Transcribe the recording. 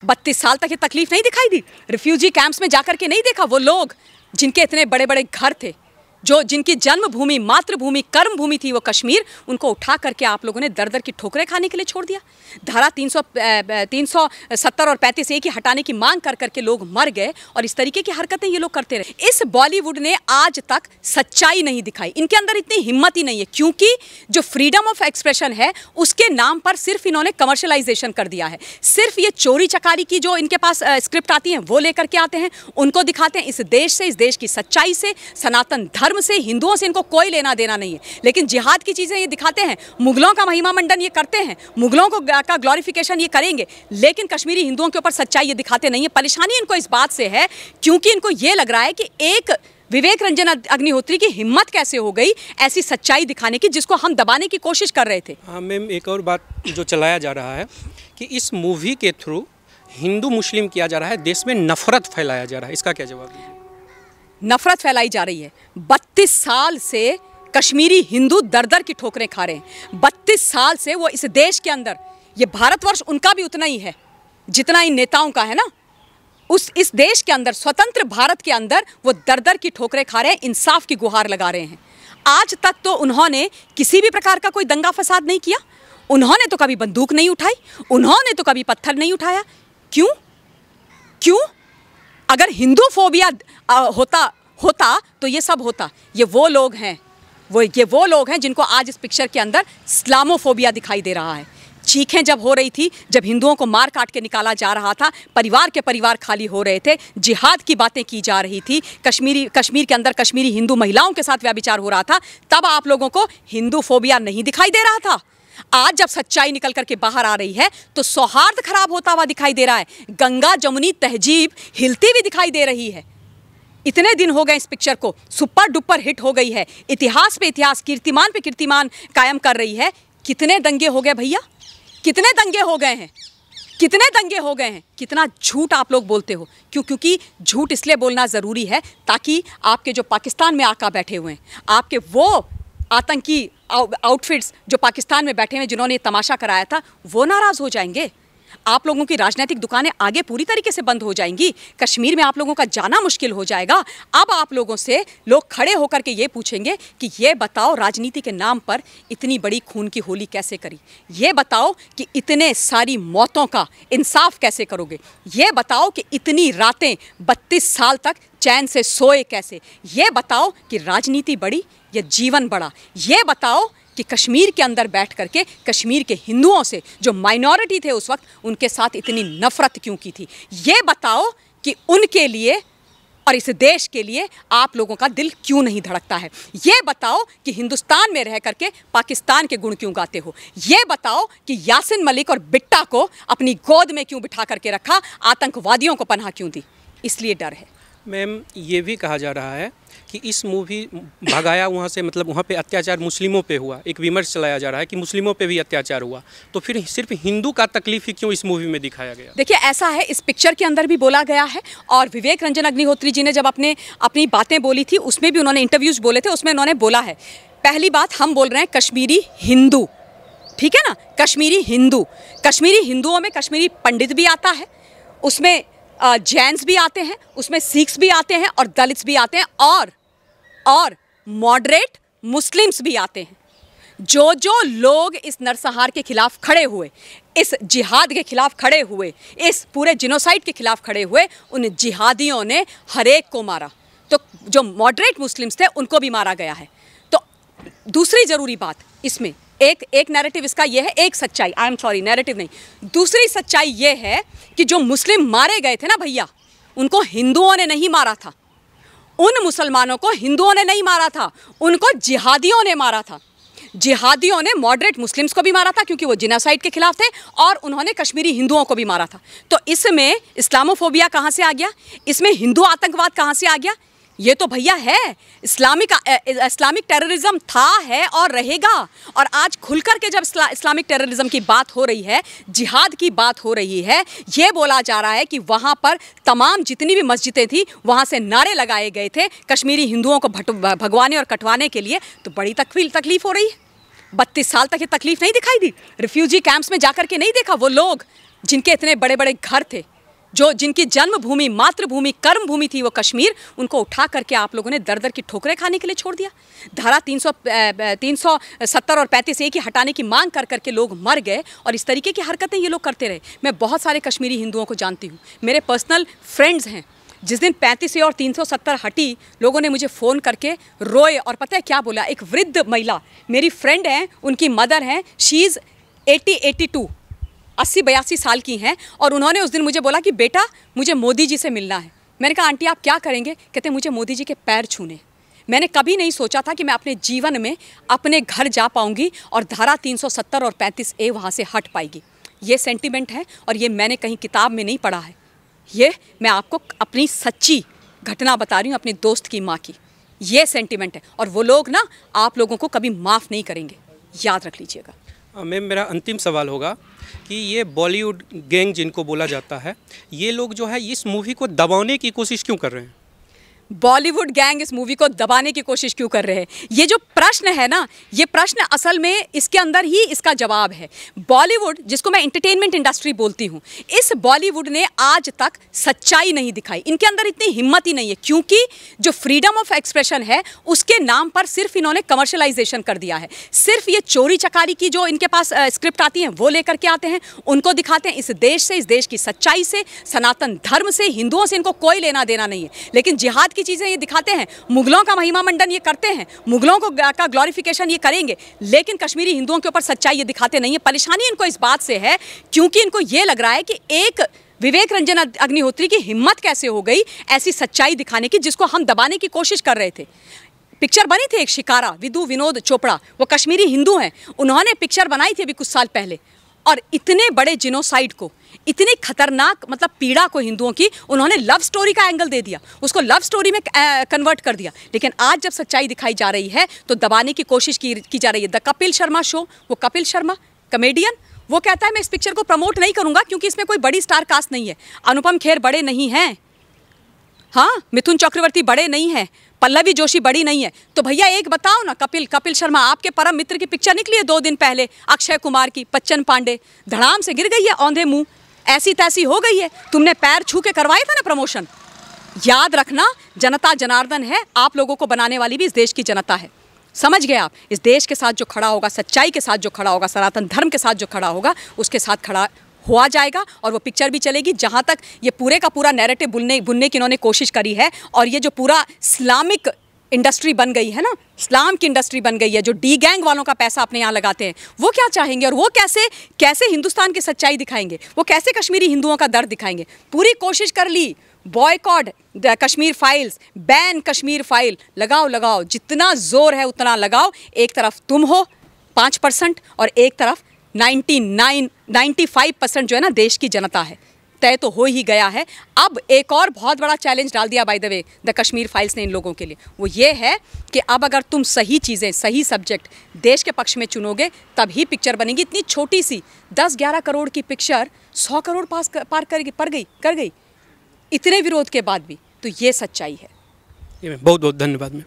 32 साल तक ये तकलीफ नहीं दिखाई दी? रिफ्यूजी कैंप्स में जाकर के नहीं देखा वो लोग जिनके इतने बड़े बड़े घर थे, जो जिनकी जन्मभूमि, मातृभूमि, कर्मभूमि थी वो कश्मीर, उनको उठा करके आप लोगों ने दर दर की ठोकरें खाने के लिए छोड़ दिया। धारा 370 और 35 एक ही हटाने की मांग कर करके लोग मर गए और इस तरीके की हरकतें ये लोग करते रहे। इस बॉलीवुड ने आज तक सच्चाई नहीं दिखाई, इनके अंदर इतनी हिम्मत ही नहीं है, क्योंकि जो फ्रीडम ऑफ एक्सप्रेशन है उसके नाम पर सिर्फ इन्होंने कमर्शलाइजेशन कर दिया है। सिर्फ ये चोरी चकारी की जो इनके पास स्क्रिप्ट आती हैं वो लेकर के आते हैं, उनको दिखाते हैं। इस देश से, इस देश की सच्चाई से, सनातन धर्म से, हिंदुओं से इनको कोई लेना देना नहीं है। लेकिन जिहाद की चीजें ये दिखाते हैं, मुगलों का महिमा मंडन ये करते हैं, मुगलों को का ग्लोरिफिकेशन ये करेंगे, लेकिन कश्मीरी हिंदुओं के ऊपर सच्चाई ये दिखाते नहीं है। परेशानी इनको इस बात से है क्योंकि इनको ये लग रहा है कि एक विवेक रंजन अग्निहोत्री की हिम्मत कैसे हो गई ऐसी सच्चाई दिखाने की, जिसको हम दबाने की कोशिश कर रहे थे। हाँ मैम, एक और बात जो चलाया जा रहा है कि इस मूवी के थ्रू हिंदू मुस्लिम किया जा रहा है, देश में नफरत फैलाया जा रहा है, इसका क्या जवाब है? नफरत फैलाई जा रही है। 32 साल से कश्मीरी हिंदू दर दर की ठोकरें खा रहे हैं। 32 साल से वो इस देश के अंदर, ये भारतवर्ष उनका भी उतना ही है जितना इन नेताओं का है ना, इस देश के अंदर, स्वतंत्र भारत के अंदर वो दर दर की ठोकरें खा रहे हैं, इंसाफ की गुहार लगा रहे हैं। आज तक तो उन्होंने किसी भी प्रकार का कोई दंगा फसाद नहीं किया, उन्होंने तो कभी बंदूक नहीं उठाई, उन्होंने तो कभी पत्थर नहीं उठाया। क्यों? अगर हिंदू फोबिया होता तो ये सब होता। ये वो लोग हैं जिनको आज इस पिक्चर के अंदर इस्लामोफोबिया दिखाई दे रहा है। चीखें जब हो रही थी, जब हिंदुओं को मार काट के निकाला जा रहा था, परिवार के परिवार खाली हो रहे थे, जिहाद की बातें की जा रही थी, कश्मीर के अंदर कश्मीरी हिंदू महिलाओं के साथ व्यभिचार हो रहा था, तब आप लोगों को हिंदू फोबिया नहीं दिखाई दे रहा था। आज जब सच्चाई निकल करके बाहर आ रही है तो सौहार्द खराब होता हुआ दिखाई दे रहा है, गंगा जमुनी तहजीब हिलती हुई दिखाई दे रही है। इतने दिन हो गए इस पिक्चर को, सुपर डुपर हिट हो गई है, इतिहास पे इतिहास, कीर्तिमान पे कीर्तिमान कायम कर रही है। कितने दंगे हो गए भैया, कितने दंगे हो गए हैं, कितने दंगे हो गए हैं। कितना झूठ आप लोग बोलते हो। क्योंकि झूठ इसलिए बोलना ज़रूरी है ताकि आपके जो पाकिस्तान में आका बैठे हुए हैं, आपके वो आतंकी आउटफिट्स जो पाकिस्तान में बैठे हुए जिन्होंने ये तमाशा कराया था, वो नाराज़ हो जाएंगे। आप लोगों की राजनीतिक दुकानें आगे पूरी तरीके से बंद हो जाएंगी, कश्मीर में आप लोगों का जाना मुश्किल हो जाएगा। अब आप लोगों से लोग खड़े होकर के ये पूछेंगे कि ये बताओ राजनीति के नाम पर इतनी बड़ी खून की होली कैसे करी, ये बताओ कि इतने सारी मौतों का इंसाफ कैसे करोगे, ये बताओ कि इतनी रातें 32 साल तक चैन से सोए कैसे, ये बताओ कि राजनीति बड़ी या जीवन बड़ा, ये बताओ कि कश्मीर के अंदर बैठ करके कश्मीर के हिंदुओं से जो माइनॉरिटी थे उस वक्त, उनके साथ इतनी नफरत क्यों की थी। ये बताओ कि उनके लिए और इस देश के लिए आप लोगों का दिल क्यों नहीं धड़कता है। ये बताओ कि हिंदुस्तान में रह करके पाकिस्तान के गुण क्यों गाते हो। ये बताओ कि यासिन मलिक और बिट्टा को अपनी गोद में क्यों बिठा करके रखा, आतंकवादियों को पनाह क्यों दी। इसलिए डर है। मैम, ये भी कहा जा रहा है कि इस मूवी भगाया वहाँ से, मतलब वहाँ पे अत्याचार मुस्लिमों पे हुआ, एक विमर्श चलाया जा रहा है कि मुस्लिमों पे भी अत्याचार हुआ, तो फिर सिर्फ हिंदू का तकलीफ ही क्यों इस मूवी में दिखाया गया? देखिए, ऐसा है, इस पिक्चर के अंदर भी बोला गया है और विवेक रंजन अग्निहोत्री जी ने जब अपनी बातें बोली थी उसमें भी उन्होंने इंटरव्यूज बोले थे, उसमें उन्होंने बोला है, पहली बात हम बोल रहे हैं कश्मीरी हिंदू, ठीक है ना, कश्मीरी हिंदुओं में कश्मीरी पंडित भी आता है, उसमें जैन्स भी आते हैं, उसमें सिख्स भी आते हैं और दलित्स भी आते हैं और मॉडरेट मुस्लिम्स भी आते हैं। जो लोग इस नरसंहार के खिलाफ खड़े हुए, इस जिहाद के खिलाफ खड़े हुए, इस पूरे जिनोसाइड के खिलाफ खड़े हुए, उन जिहादियों ने हर एक को मारा। तो जो मॉडरेट मुस्लिम्स थे उनको भी मारा गया है। तो दूसरी ज़रूरी बात इसमें, एक नैरेटिव इसका ये है, एक सच्चाई, आई एम सॉरी नैरेटिव नहीं, दूसरी सच्चाई ये है कि जो मुस्लिम मारे गए थे ना भैया, उनको हिंदुओं ने नहीं मारा था, उन मुसलमानों को हिंदुओं ने नहीं मारा था, उनको जिहादियों ने मारा था। जिहादियों ने मॉडरेट मुस्लिम्स को भी मारा था क्योंकि वो जिनोसाइड के खिलाफ थे, और उन्होंने कश्मीरी हिंदुओं को भी मारा था। तो इसमें इस्लामोफोबिया कहाँ से आ गया, इसमें हिंदू आतंकवाद कहाँ से आ गया? ये तो भैया है, इस्लामिक टेररिज्म था, है और रहेगा। और आज खुलकर के जब इस्लामिक टेररिज्म की बात हो रही है, जिहाद की बात हो रही है, ये बोला जा रहा है कि वहाँ पर तमाम जितनी भी मस्जिदें थी वहाँ से नारे लगाए गए थे कश्मीरी हिंदुओं को भगवाने और कटवाने के लिए, तो बड़ी तकलीफ हो रही है। 32 साल तक ये तकलीफ नहीं दिखाई दी? रिफ्यूजी कैंप्स में जाकर के नहीं देखा वो लोग जिनके इतने बड़े बड़े घर थे, जो जिनकी जन्मभूमि, मातृभूमि, कर्मभूमि थी वो कश्मीर, उनको उठा करके आप लोगों ने दर दर की ठोकरें खाने के लिए छोड़ दिया। धारा 370 और 35A की हटाने की मांग कर करके लोग मर गए और इस तरीके की हरकतें ये लोग करते रहे। मैं बहुत सारे कश्मीरी हिंदुओं को जानती हूँ, मेरे पर्सनल फ्रेंड्स हैं। जिस दिन 35A और 370 हटी, लोगों ने मुझे फ़ोन करके रोए और पता है क्या बोला। एक वृद्ध महिला मेरी फ्रेंड है, उनकी मदर हैं, शी इज़ 80-82 साल की हैं, और उन्होंने उस दिन मुझे बोला कि बेटा मुझे मोदी जी से मिलना है। मैंने कहा आंटी आप क्या करेंगे? कहते मुझे मोदी जी के पैर छूने। मैंने कभी नहीं सोचा था कि मैं अपने जीवन में अपने घर जा पाऊंगी और धारा 370 और 35A वहाँ से हट पाएगी। ये सेंटिमेंट है और ये मैंने कहीं किताब में नहीं पढ़ा है, ये मैं आपको अपनी सच्ची घटना बता रही हूँ, अपने दोस्त की माँ की। ये सेंटिमेंट है और वो लोग ना आप लोगों को कभी माफ़ नहीं करेंगे, याद रख लीजिएगा। मैम मेरा अंतिम सवाल होगा कि ये बॉलीवुड गैंग जिनको बोला जाता है, ये लोग जो है इस मूवी को दबाने की कोशिश क्यों कर रहे हैं? बॉलीवुड गैंग इस मूवी को दबाने की कोशिश क्यों कर रहे हैं? ये जो प्रश्न है ना, ये प्रश्न असल में इसके अंदर ही इसका जवाब है। बॉलीवुड, जिसको मैं एंटरटेनमेंट इंडस्ट्री बोलती हूँ, इस बॉलीवुड ने आज तक सच्चाई नहीं दिखाई। इनके अंदर इतनी हिम्मत ही नहीं है, क्योंकि जो फ्रीडम ऑफ एक्सप्रेशन है उसके नाम पर सिर्फ इन्होंने कमर्शलाइजेशन कर दिया है। सिर्फ ये चोरी चकारी की जो इनके पास स्क्रिप्ट आती हैं वो लेकर के आते हैं, उनको दिखाते हैं। इस देश से, इस देश की सच्चाई से, सनातन धर्म से, हिंदुओं से इनको कोई लेना देना नहीं है। लेकिन जिहाद की चीज़ें ये दिखाते हैं, मुगलों का महिमा मंडन ये करते हैं, मुगलों को का ग्लोरिफिकेशन ये करेंगे, लेकिन कश्मीरी हिंदुओं के ऊपर सच्चाई ये दिखाते नहीं है। परेशानी इनको इस बात से है क्योंकि इनको ये लग रहा है कि एक विवेक रंजन अग्निहोत्री की हिम्मत कैसे हो गई ऐसी सच्चाई दिखाने की, जिसको हम दबाने की कोशिश कर रहे थे। पिक्चर बनी थी एक शिकारा, विनोद चोपड़ा, वो कश्मीरी हिंदू हैं, उन्होंने पिक्चर बनाई थी अभी कुछ साल पहले, और इतने बड़े जिनोसाइड को, इतनी खतरनाक मतलब पीड़ा को हिंदुओं की, उन्होंने लव स्टोरी का एंगल दे दिया, उसको लव स्टोरी में कन्वर्ट कर दिया। लेकिन आज जब सच्चाई दिखाई जा रही है तो दबाने की कोशिश की जा रही है। द कपिल शर्मा शो, वो कपिल शर्मा कॉमेडियन, वो कहता है मैं इस पिक्चर को प्रमोट नहीं करूंगा क्योंकि इसमें कोई बड़ी स्टार कास्ट नहीं है। अनुपम खेर बड़े नहीं हैं, हाँ, मिथुन चक्रवर्ती बड़े नहीं हैं, पल्लवी जोशी बड़ी नहीं है। तो भैया एक बताओ ना, कपिल शर्मा, आपके परम मित्र की पिक्चर निकली है 2 दिन पहले, अक्षय कुमार की, बच्चन पांडे, धड़ाम से गिर गई है औंधे मुंह, ऐसी तैसी हो गई है। तुमने पैर छू के करवाया था ना प्रमोशन। याद रखना, जनता जनार्दन है, आप लोगों को बनाने वाली भी इस देश की जनता है। समझ गए आप? इस देश के साथ जो खड़ा होगा, सच्चाई के साथ जो खड़ा होगा, सनातन धर्म के साथ जो खड़ा होगा, उसके साथ खड़ा हुआ जाएगा और वो पिक्चर भी चलेगी। जहाँ तक ये पूरे का पूरा नैरेटिव बुनने की इन्होंने कोशिश करी है, और ये जो पूरा इस्लामिक इंडस्ट्री बन गई है ना, इस्लाम की इंडस्ट्री बन गई है, जो डी गैंग वालों का पैसा अपने यहाँ लगाते हैं, वो क्या चाहेंगे और वो कैसे हिंदुस्तान की सच्चाई दिखाएंगे, वो कैसे कश्मीरी हिंदुओं का दर्द दिखाएंगे। पूरी कोशिश कर ली, boycott Kashmir Files, ban Kashmir File, लगाओ, जितना जोर है उतना लगाओ। एक तरफ तुम हो 5% और एक तरफ 95% जो है ना देश की जनता है। तय तो हो ही गया है। अब एक और बहुत बड़ा चैलेंज डाल दिया by the way the Kashmir files ने इन लोगों के लिए, वो ये है कि अब अगर तुम सही चीज़ें, सही सब्जेक्ट देश के पक्ष में चुनोगे तभी पिक्चर बनेगी। इतनी छोटी सी 10-11 करोड़ की पिक्चर 100 करोड़ पार कर गई इतने विरोध के बाद भी। तो ये सच्चाई है। बहुत बहुत धन्यवाद।